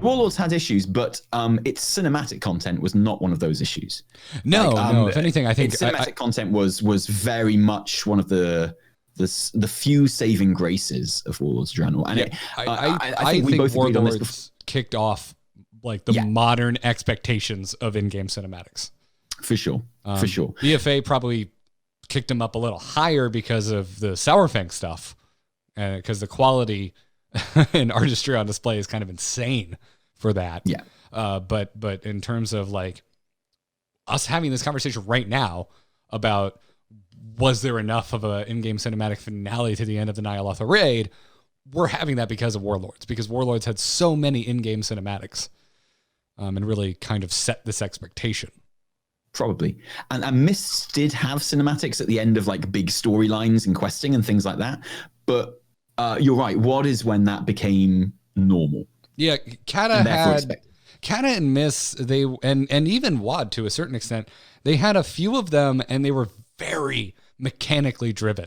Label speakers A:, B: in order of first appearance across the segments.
A: Warlords had issues, but its cinematic content was not one of those issues.
B: No, no. If anything, I think
A: its cinematic content was very much one of the few saving graces of Warlords Journal. And
B: I think we both agreed on this kicked off like the modern expectations of in-game cinematics.
A: For sure.
B: BFA probably kicked them up a little higher because of the Sourfang stuff, and because the quality and artistry on display is kind of insane for that.
A: Yeah.
B: But in terms of like us having this conversation right now about was there enough of an in-game cinematic finale to the end of the Ny'alotha raid, we're having that because of Warlords, because Warlords had so many in-game cinematics, and really kind of set this expectation.
A: Probably. And Mists did have cinematics at the end of like big storylines and questing and things like that. But you're right. WoD is when that became normal.
B: Yeah, Kata and Mists, and even WoD to a certain extent, they had a few of them and they were very mechanically driven.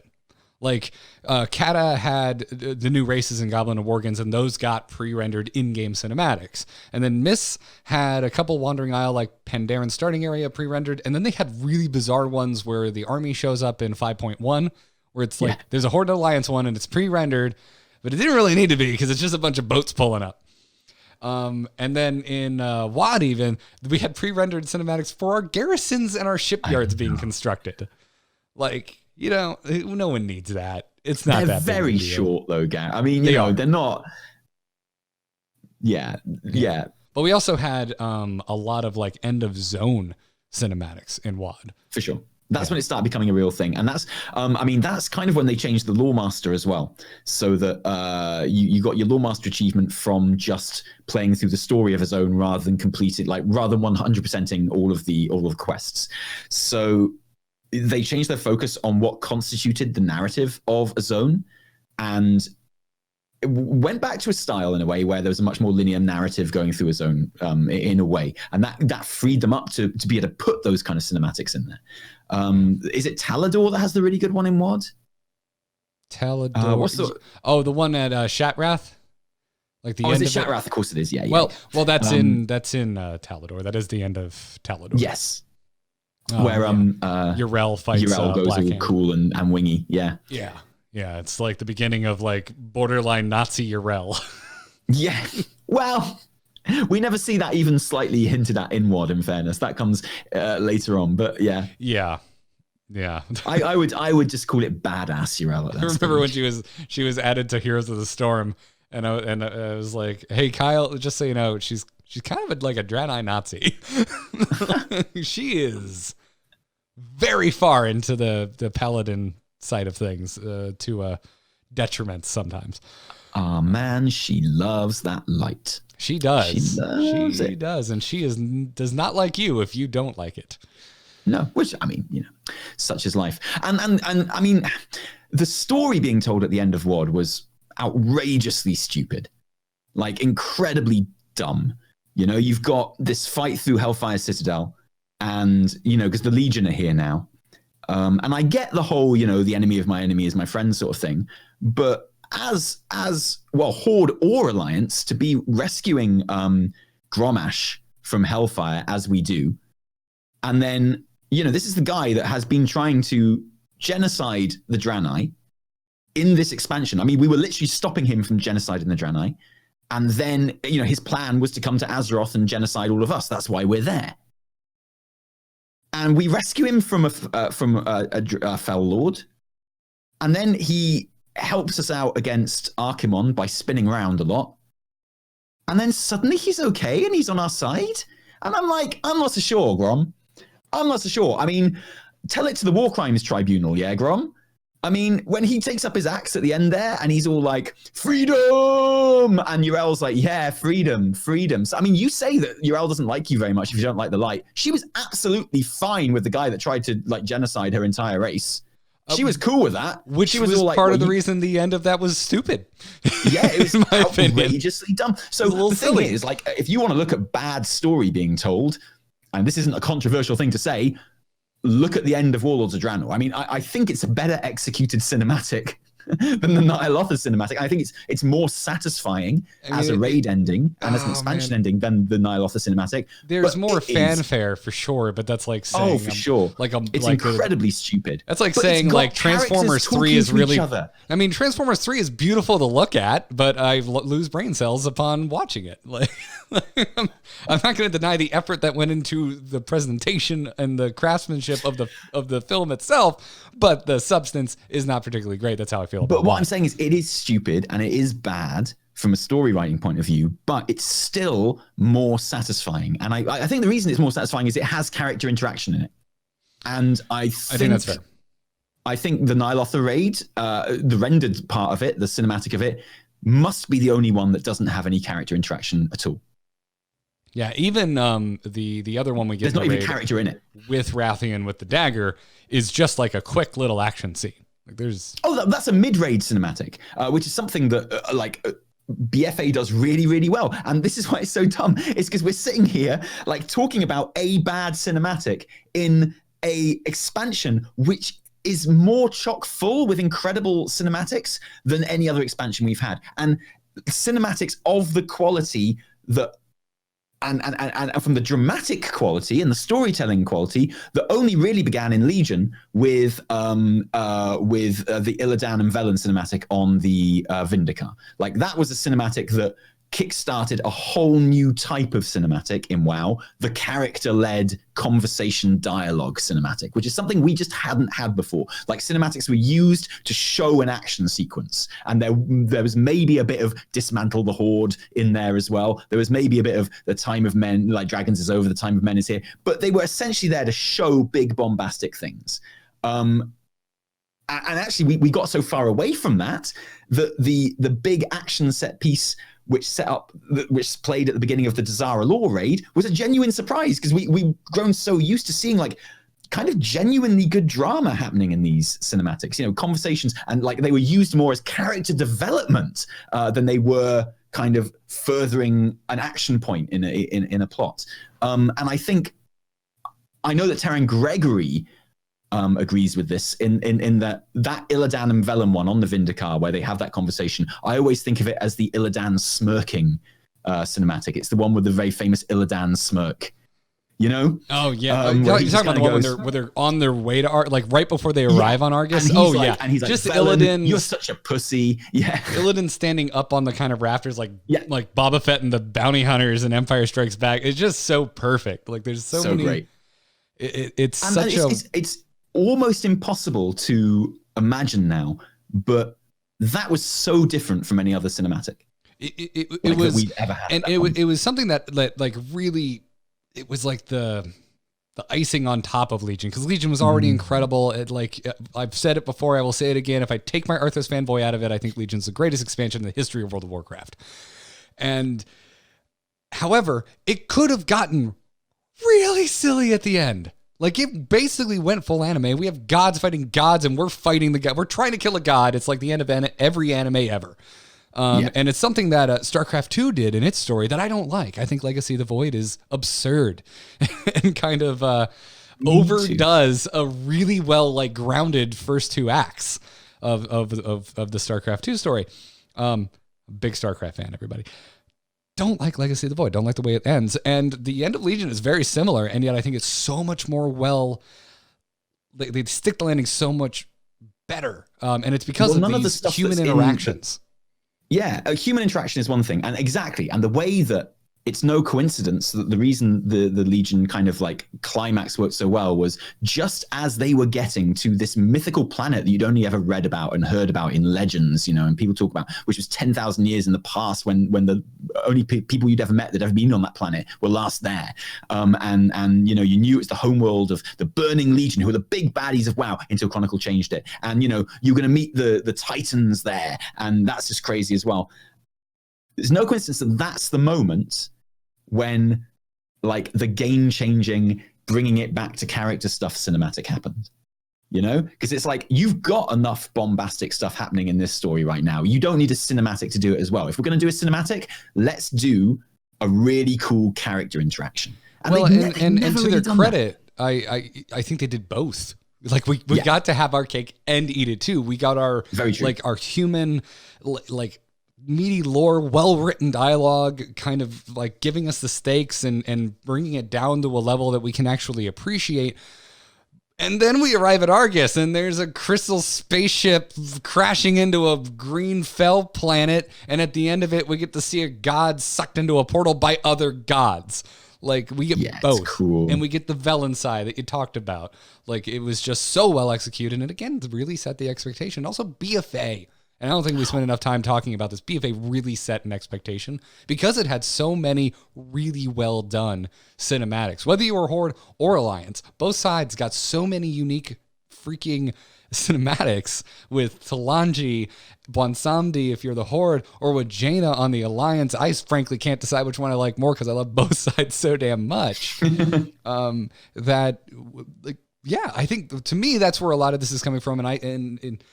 B: Like Kata had the new races in Goblin and Worgens, and those got pre-rendered in-game cinematics. And then Mists had a couple Wandering Isle, like Pandaren starting area pre-rendered, and then they had really bizarre ones where the army shows up in 5.1, where it's like there's a Horde Alliance one and it's pre-rendered, but it didn't really need to be because it's just a bunch of boats pulling up. And then in WoD even, we had pre-rendered cinematics for our garrisons and our shipyards being constructed. Like, you know, no one needs that. It's not that
A: they're very short though, Garrett. I mean, they're not. Yeah.
B: But we also had a lot of like end of zone cinematics in WoD.
A: For sure. That's when it started becoming a real thing. And that's, that's kind of when they changed the Lawmaster as well. So that you got your Lawmaster achievement from just playing through the story of a zone rather than 100%ing all of the quests. So they changed their focus on what constituted the narrative of a zone, and it went back to a style in a way where there was a much more linear narrative going through a zone in a way. And that freed them up to be able to put those kind of cinematics in there. Is it Talador that has the really good one in WoD?
B: Talador. The one at Shatrath? Like the end
A: is it Shatrath? Of course it is. Yeah.
B: Well, that's in Talador. That is the end of Talador.
A: Yes. Where
B: Yrel fights
A: Yrel goes all cool and wingy. Yeah.
B: It's like the beginning of like borderline Nazi Yrel.
A: Yeah. Well, we never see that even slightly hinted at in WoD, in fairness. That comes later on, but yeah. I would just call it badass Yrel at that
B: I remember when she was added to Heroes of the Storm, and I was like, hey Kyle, just so you know, she's kind of like a Draenei Nazi. She is very far into the paladin side of things, to a detriment sometimes.
A: Oh man, she loves that light.
B: She does.
A: She
B: does, and she does not like you if you don't like it.
A: No, which I mean, such is life. And I mean, the story being told at the end of WoD was outrageously stupid, like incredibly dumb. You've got this fight through Hellfire Citadel, and because the Legion are here now, and I get the whole the enemy of my enemy is my friend sort of thing, but as well, Horde or Alliance, to be rescuing Grommash from Hellfire as we do, and then this is the guy that has been trying to genocide the Draenei in this expansion. I mean, we were literally stopping him from genociding the Draenei. And then, his plan was to come to Azeroth and genocide all of us. That's why we're there. And we rescue him from a Fell Lord. And then he helps us out against Archimon by spinning around a lot. And then suddenly he's okay and he's on our side. And I'm like, I'm not so sure, Grom. I'm not so sure. I mean, tell it to the War Crimes Tribunal, yeah, Grom? I mean, when he takes up his axe at the end there and he's all like, freedom! And Yrel's like, yeah, freedom. So, I mean, you say that Yrel doesn't like you very much if you don't like the light. She was absolutely fine with the guy that tried to like genocide her entire race. She was cool with that.
B: Which was all, like, part of the reason the end of that was stupid.
A: Yeah, it was
B: in my
A: outrageously dumb. So the thing is, like, if you want to look at bad story being told, and this isn't a controversial thing to say, look at the end of Warlords of Draenor. I mean, I think it's a better executed cinematic than the Ny'alotha cinematic. I think it's more satisfying as a raid ending and as an expansion ending than the Ny'alotha cinematic.
B: There's more fanfare for sure, but that's like saying,
A: for sure,
B: it's
A: incredibly stupid.
B: That's like saying like Transformers 3 is really. I mean, Transformers 3 is beautiful to look at, but I lose brain cells upon watching it. Like, I'm not going to deny the effort that went into the presentation and the craftsmanship of the film itself, but the substance is not particularly great. That's how I feel about it.
A: But what I'm saying is it is stupid and it is bad from a story writing point of view, but it's still more satisfying. And I think the reason it's more satisfying is it has character interaction in it. And I think
B: that's fair.
A: I think the Ny'alotha raid, the rendered part of it, the cinematic of it, must be the only one that doesn't have any character interaction at all.
B: Yeah, even the other one we get,
A: there's not even character in it,
B: with Rathian with the dagger, is just like a quick little action scene. Like there's
A: that's a mid-raid cinematic, which is something that BFA does really, really well. And this is why it's so dumb. It's because we're sitting here like talking about a bad cinematic in a expansion which is more chock full with incredible cinematics than any other expansion we've had, and cinematics of the quality that and from the dramatic quality and the storytelling quality that only really began in Legion with the Illidan and Velen cinematic on the Vindicar. Like that was a cinematic that kickstarted a whole new type of cinematic in WoW, the character-led conversation dialogue cinematic, which is something we just hadn't had before. Like cinematics were used to show an action sequence, and there was maybe a bit of Dismantle the Horde in there as well. There was maybe a bit of The Time of Men, like Dragons is over, The Time of Men is here, but they were essentially there to show big bombastic things. And actually, we got so far away from that that the big action set piece which played at the beginning of the Dazara Law raid was a genuine surprise, because we've grown so used to seeing like kind of genuinely good drama happening in these cinematics, you know, conversations, and like they were used more as character development than they were kind of furthering an action point in a plot. And I know that Terran Gregory agrees with this in that Illidan and Velen one on the Vindicar where they have that conversation. I always think of it as the Illidan smirking cinematic. It's the one with the very famous Illidan smirk. You know?
B: Oh yeah, you're talking about the one where they're on their way to like right before they arrive on Argus. Yeah,
A: and he's like,
B: just
A: Illidan, you're such a pussy. Yeah,
B: Illidan standing up on the kind of rafters, like Boba Fett and the bounty hunters and Empire Strikes Back. It's just so perfect. Like there's so many. Great. It's
A: almost impossible to imagine now, but that was so different from any other cinematic.
B: It was we'd ever had, and it was something that like really, it was like the icing on top of Legion, because Legion was already incredible. I've said it before, I will say it again. If I take my Arthas fanboy out of it, I think Legion's the greatest expansion in the history of World of Warcraft. And however, it could have gotten really silly at the end. Like it basically went full anime. We have gods fighting gods, and we're fighting the god. We're trying to kill a god. It's like the end of every anime ever. And it's something that StarCraft 2 did in its story that I don't like. I think Legacy of the Void is absurd and kind of overdoes a really well like grounded first two acts of the StarCraft 2 story. Big StarCraft fan, everybody. Don't like Legacy of the Void. Don't like the way it ends. And the end of Legion is very similar, and yet I think it's so much more they stick the landing so much better. And it's because of these human interactions.
A: Human interaction is one thing. And exactly. And the way that it's no coincidence that the reason the Legion kind of like climax worked so well was just as they were getting to this mythical planet that you'd only ever read about and heard about in legends, you know, and people talk about, which was 10,000 years in the past when the only people you'd ever met that ever been on that planet were last there. And you know, you knew it's the homeworld of the Burning Legion, who were the big baddies of WoW until Chronicle changed it. And, you know, you're going to meet the Titans there. And that's just crazy as well. It's no coincidence that that's the moment when like the game-changing, bringing it back to character stuff cinematic happened, you know? Because it's like, you've got enough bombastic stuff happening in this story right now. You don't need a cinematic to do it as well. If we're going to do a cinematic, let's do a really cool character interaction.
B: And to their credit, I think they did both. Like we got to have our cake and eat it too. We got our like our human like meaty lore, well-written dialogue, kind of like giving us the stakes and bringing it down to a level that we can actually appreciate. And then we arrive at Argus, and there's a crystal spaceship crashing into a green fell planet, and at the end of it, we get to see a god sucked into a portal by other gods. Like, we get both. Cool. And we get the Velen that you talked about. Like, it was just so well executed, and again, really set the expectation. Also, BFA. And I don't think we spent enough time talking about this. BFA really set an expectation because it had so many really well done cinematics. Whether you were Horde or Alliance, both sides got so many unique freaking cinematics with Talanji, Bwansamdi if you're the Horde, or with Jaina on the Alliance. I frankly can't decide which one I like more because I love both sides so damn much. I think to me that's where a lot of this is coming from, and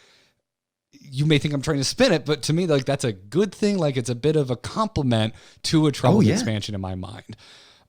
B: you may think I'm trying to spin it, but to me, like, that's a good thing. Like, it's a bit of a compliment to a troubled expansion in my mind.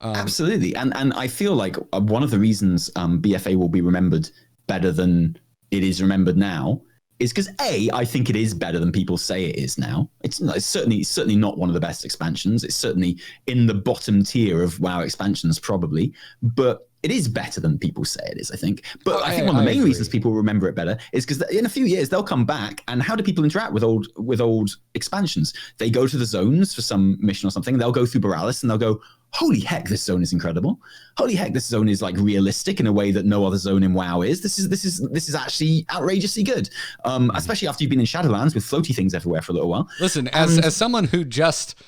A: Absolutely. And I feel like one of the reasons BFA will be remembered better than it is remembered now is because I think it is better than people say it is now. It's certainly not one of the best expansions. It's certainly in the bottom tier of WoW expansions, probably, but it is better than people say it is, I think. But I think one of the main reasons people remember it better is because in a few years they'll come back, and how do people interact with old expansions? They go to the zones for some mission or something. They'll go through Borealis and they'll go, holy heck, this zone is incredible. Holy heck, this zone is like realistic in a way that no other zone in WoW is. This is actually outrageously good. Especially after you've been in Shadowlands with floaty things everywhere for a little while.
B: Listen, as someone who just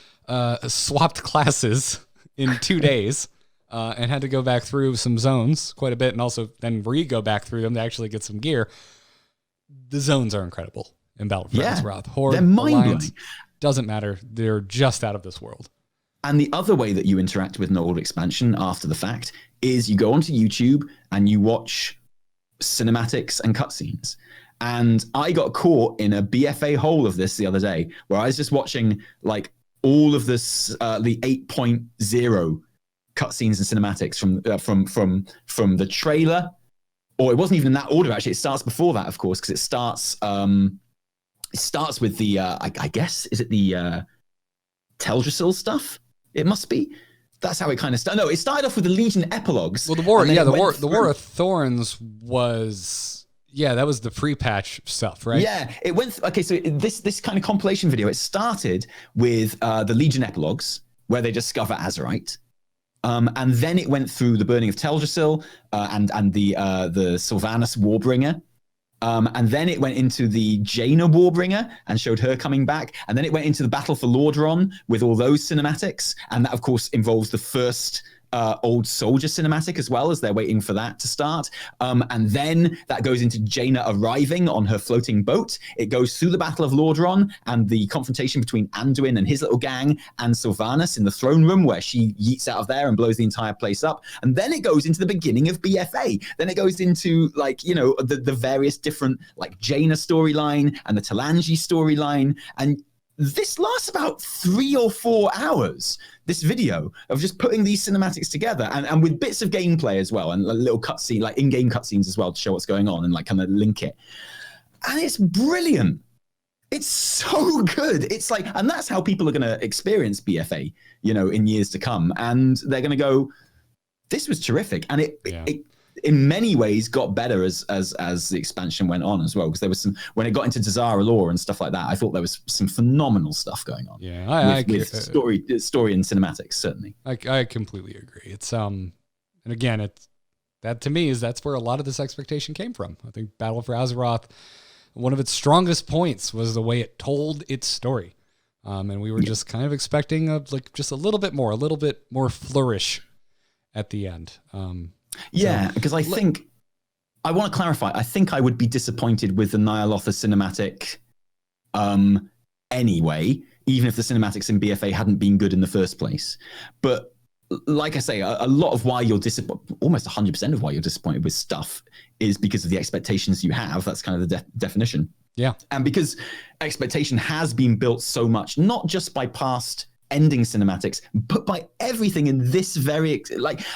B: swapped classes in 2 days, and had to go back through some zones quite a bit, and also then go back through them to actually get some gear. The zones are incredible in Battle for Azeroth. Horde,
A: they're mind-blowing.
B: Doesn't matter. They're just out of this world.
A: And the other way that you interact with an old expansion after the fact is you go onto YouTube and you watch cinematics and cutscenes. And I got caught in a BFA hole of this the other day, where I was just watching like all of this, the 8.0 cutscenes and cinematics from the trailer, or it wasn't even in that order. Actually, it starts before that, of course, because it starts with the I guess, is it the Teldrassil stuff? It must be. That's how it kind of started. No, it started off with the Legion epilogues.
B: Well, the War of Thorns was that was the pre-patch stuff, right?
A: Yeah, it went. Okay, so this kind of compilation video, it started with the Legion epilogues where they discover Azerite. And then it went through the burning of Teldrassil and the Sylvanas Warbringer. And then it went into the Jaina Warbringer and showed her coming back. And then it went into the Battle for Lordaeron with all those cinematics. And that, of course, involves the first old soldier cinematic as well, as they're waiting for that to start. And then that goes into Jaina arriving on her floating boat. It goes through the Battle of Lordaeron and the confrontation between Anduin and his little gang and Sylvanas in the throne room, where she yeets out of there and blows the entire place up. And then it goes into the beginning of BFA. Then it goes into, like, you know, the various different, like, Jaina storyline and the Talanji storyline. And this lasts about 3 or 4 hours, this video of just putting these cinematics together, and with bits of gameplay as well, and a little cutscene, like in-game cutscenes as well, to show what's going on and like kind of link it. And it's brilliant. It's so good. It's like, and that's how people are going to experience BFA, you know, in years to come. And they're going to go, this was terrific. And it in many ways got better as the expansion went on as well, because there was some, when it got into Dazara lore and stuff like that, I thought there was some phenomenal stuff going on.
B: Yeah,
A: with story and cinematics, certainly.
B: I completely agree. It's and again, that to me that's where a lot of this expectation came from. I think Battle for Azeroth, one of its strongest points was the way it told its story, and we were just kind of expecting just a little bit more flourish at the end.
A: Because I think, I want to clarify, I think I would be disappointed with the Nyalotha cinematic anyway, even if the cinematics in BFA hadn't been good in the first place. But like I say, a lot of why you're disappointed, almost 100% of why you're disappointed with stuff is because of the expectations you have. That's kind of the definition.
B: Yeah.
A: And because expectation has been built so much, not just by past ending cinematics, but by everything in this very,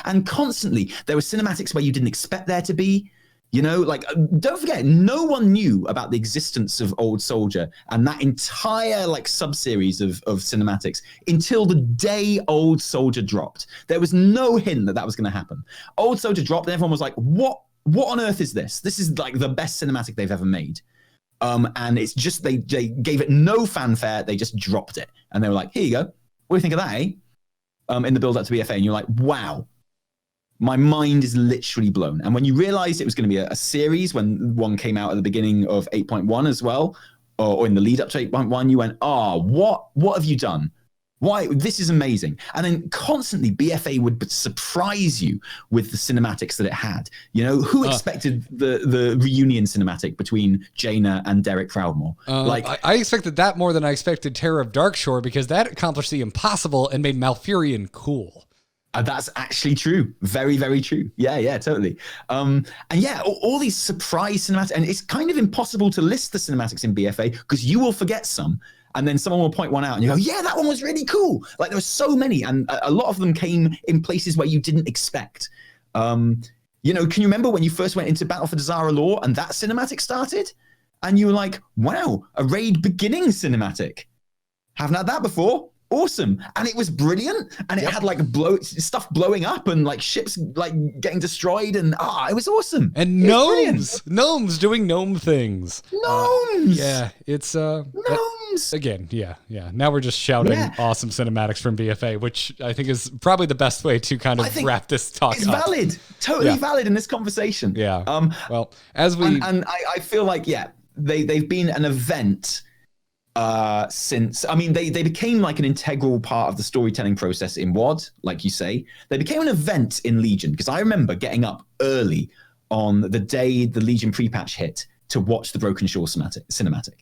A: and constantly there were cinematics where you didn't expect there to be, You know, like, don't forget, no one knew about the existence of Old Soldier and that entire like sub-series of cinematics until the day Old Soldier dropped. There was no hint that that was going to happen. Old Soldier dropped and everyone was like, what on earth is this? This is like the best cinematic they've ever made. And it's just, they gave it no fanfare. They just dropped it. And they were like, here you go. What do you think of that, eh? In the build up to BFA. And you're like, wow. My mind is literally blown. And when you realized it was going to be a series, when one came out at the beginning of 8.1 as well, or in the lead up to 8.1, you went, what have you done? Why? This is amazing. And then constantly BFA would surprise you with the cinematics that it had. You know, who expected the reunion cinematic between Jaina and Derek Proudmore?
B: I expected that more than I expected Terror of Darkshore, because that accomplished the impossible and made Malfurion cool.
A: That's actually true. Very, very true. Yeah, totally. And yeah, all these surprise cinematics, and it's kind of impossible to list the cinematics in BFA because you will forget some, and then someone will point one out and you go, yeah, that one was really cool. Like, there were so many, and a lot of them came in places where you didn't expect. You know, can you remember when you first went into Battle for Dazara Lore and that cinematic started? And you were like, wow, a raid beginning cinematic. Haven't had that before. Awesome. And it was brilliant, and it had like stuff blowing up and like ships like getting destroyed, and it was awesome.
B: And gnomes doing gnome things. It's
A: gnomes
B: again. Yeah. Now we're just shouting awesome cinematics from BFA, which I think is probably the best way to kind of wrap this talk
A: it's
B: up.
A: Valid, totally valid in this conversation.
B: Well, as we
A: I feel like they've been an event since, I mean, they became like an integral part of the storytelling process in WoD, like you say. They became an event in Legion, because I remember getting up early on the day the Legion pre-patch hit to watch the Broken Shore cinematic.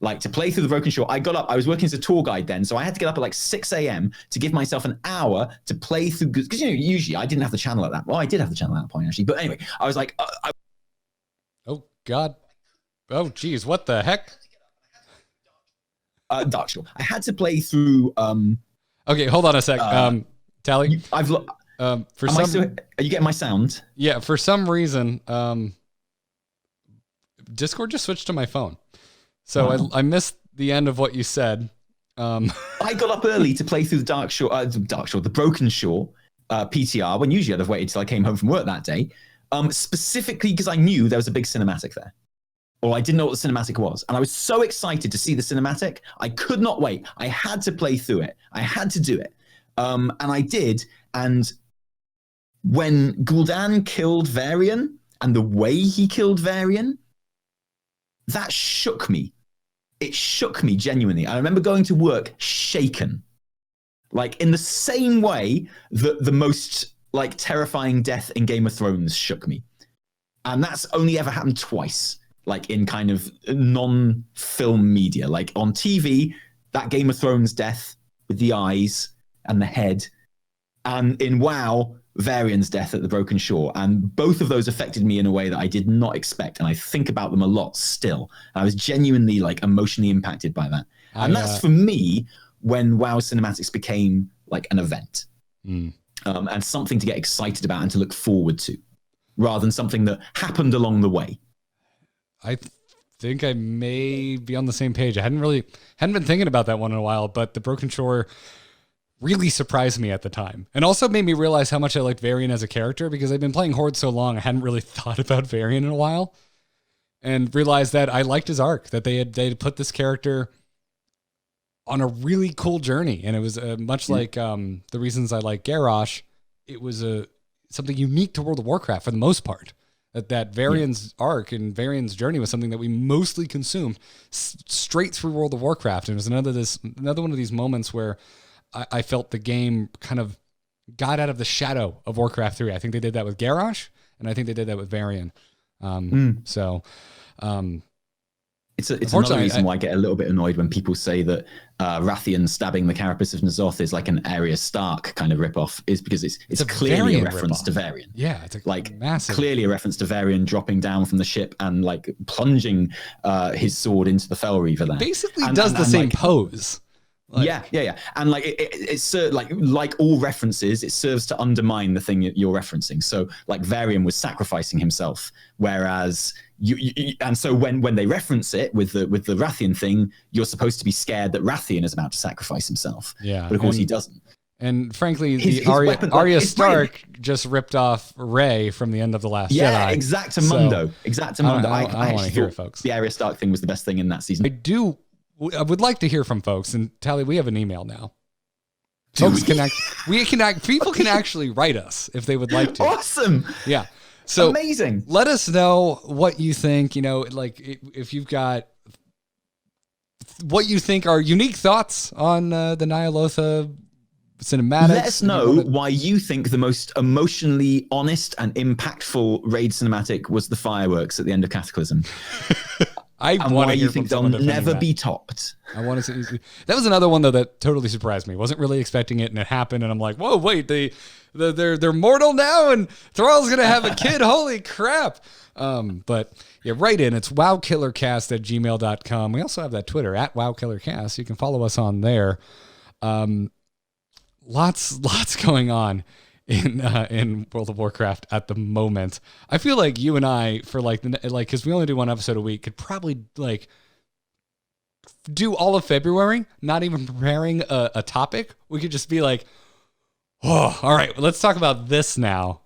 A: Like, to play through the Broken Shore, I got up, I was working as a tour guide then, so I had to get up at like 6 a.m. to give myself an hour to play through, because, you know, usually I didn't have the channel at that. Well, I did have the channel at that point, actually. But anyway, I was like...
B: Oh, God. Oh, geez, what the heck?
A: Darkshore. I had to play through...
B: okay, hold on a sec. Tally?
A: Are you getting my sound?
B: Yeah, for some reason, Discord just switched to my phone. So I missed the end of what you said.
A: I got up early to play through the Broken Shore PTR, when usually I'd have waited till I came home from work that day, specifically because I knew there was a big cinematic there. Or I didn't know what the cinematic was. And I was so excited to see the cinematic. I could not wait. I had to play through it. I had to do it. And I did. And when Gul'dan killed Varian, and the way he killed Varian, that shook me. It shook me genuinely. I remember going to work shaken. Like, in the same way that the most like terrifying death in Game of Thrones shook me. And that's only ever happened twice. Like, in kind of non-film media, like on TV, that Game of Thrones death with the eyes and the head, and in WoW, Varian's death at the Broken Shore. And both of those affected me in a way that I did not expect. And I think about them a lot still. I was genuinely like emotionally impacted by that. And that's for me when WoW cinematics became like an event and something to get excited about and to look forward to, rather than something that happened along the way.
B: I think I may be on the same page. I hadn't been thinking about that one in a while, but the Broken Shore really surprised me at the time, and also made me realize how much I liked Varian as a character, because I've been playing Horde so long, I hadn't really thought about Varian in a while, and realized that I liked his arc, that they had put this character on a really cool journey, and it was much like the reasons I like Garrosh. It was something unique to World of Warcraft for the most part. That Varian's arc and Varian's journey was something that we mostly consumed straight through World of Warcraft. And it was another one of these moments where I felt the game kind of got out of the shadow of Warcraft 3. I think they did that with Garrosh, and I think they did that with Varian.
A: It's another reason why I get a little bit annoyed when people say that Rathian stabbing the carapace of N'Zoth is like an Arya Stark kind of ripoff, is because it's clearly a reference to Varian.
B: Yeah, it's
A: clearly a reference to Varian dropping down from the ship and like plunging his sword into the Fel Reaver there.
B: Basically does the same pose.
A: Like, yeah. And like it's like all references, it serves to undermine the thing that you're referencing. So like Varian was sacrificing himself, whereas and so when they reference it with the Rathian thing, you're supposed to be scared that Rathian is about to sacrifice himself.
B: Yeah,
A: but of course he doesn't.
B: And frankly, the Arya Stark just ripped off Rey from the end of The Last Jedi.
A: Yeah, exactamundo.
B: I want to hear it, folks.
A: The Arya Stark thing was the best thing in that season.
B: I would like to hear from folks. And Tally, we have an email now. Folks people can actually write us if they would like to.
A: Awesome.
B: Yeah. So
A: amazing.
B: Let us know what you think, like if you've got what you think are unique thoughts on the Nyalotha cinematics.
A: Let us know why you think the most emotionally honest and impactful raid cinematic was the fireworks at the end of Cataclysm.
B: I want to hear
A: from someone. They'll never be topped.
B: I want to see. That was another one though that totally surprised me. Wasn't really expecting it, and it happened, and I'm like, whoa, wait, they're mortal now, and Thrall's gonna have a kid. Holy crap! But yeah, write in. It's wowkillercast@gmail.com. We also have that Twitter @wowkillercast. You can follow us on there. Lots going on in World of Warcraft at the moment. I feel like you and I, for because we only do one episode a week, could probably do all of February, not even preparing a topic. We could just be like, oh, all right, let's talk about this now.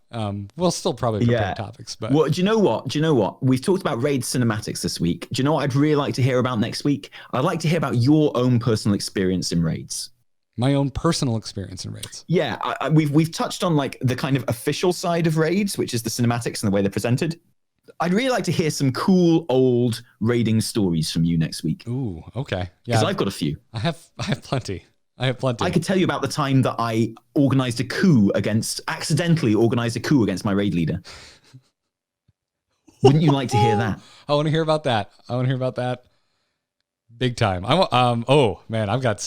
B: We'll still probably prepare topics, but
A: well, do you know what? We've talked about raid cinematics this week. Do you know what I'd really like to hear about next week? I'd like to hear about your own personal experience in raids.
B: My own personal experience in raids.
A: Yeah, we've touched on like the kind of official side of raids, which is the cinematics and the way they're presented. I'd really like to hear some cool old raiding stories from you next week.
B: Ooh, okay. Yeah,
A: because I've got a few.
B: I have plenty. I
A: could tell you about the time that I accidentally organized a coup against my raid leader. Wouldn't you like to hear that?
B: I want to hear about that. Big time. Oh man, I've got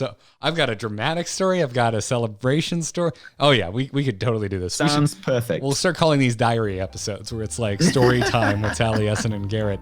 B: a dramatic story. I've got a celebration story. Oh yeah, we could totally do this.
A: Sounds perfect.
B: We'll start calling these diary episodes where it's like story time with Taliesin and Garrett.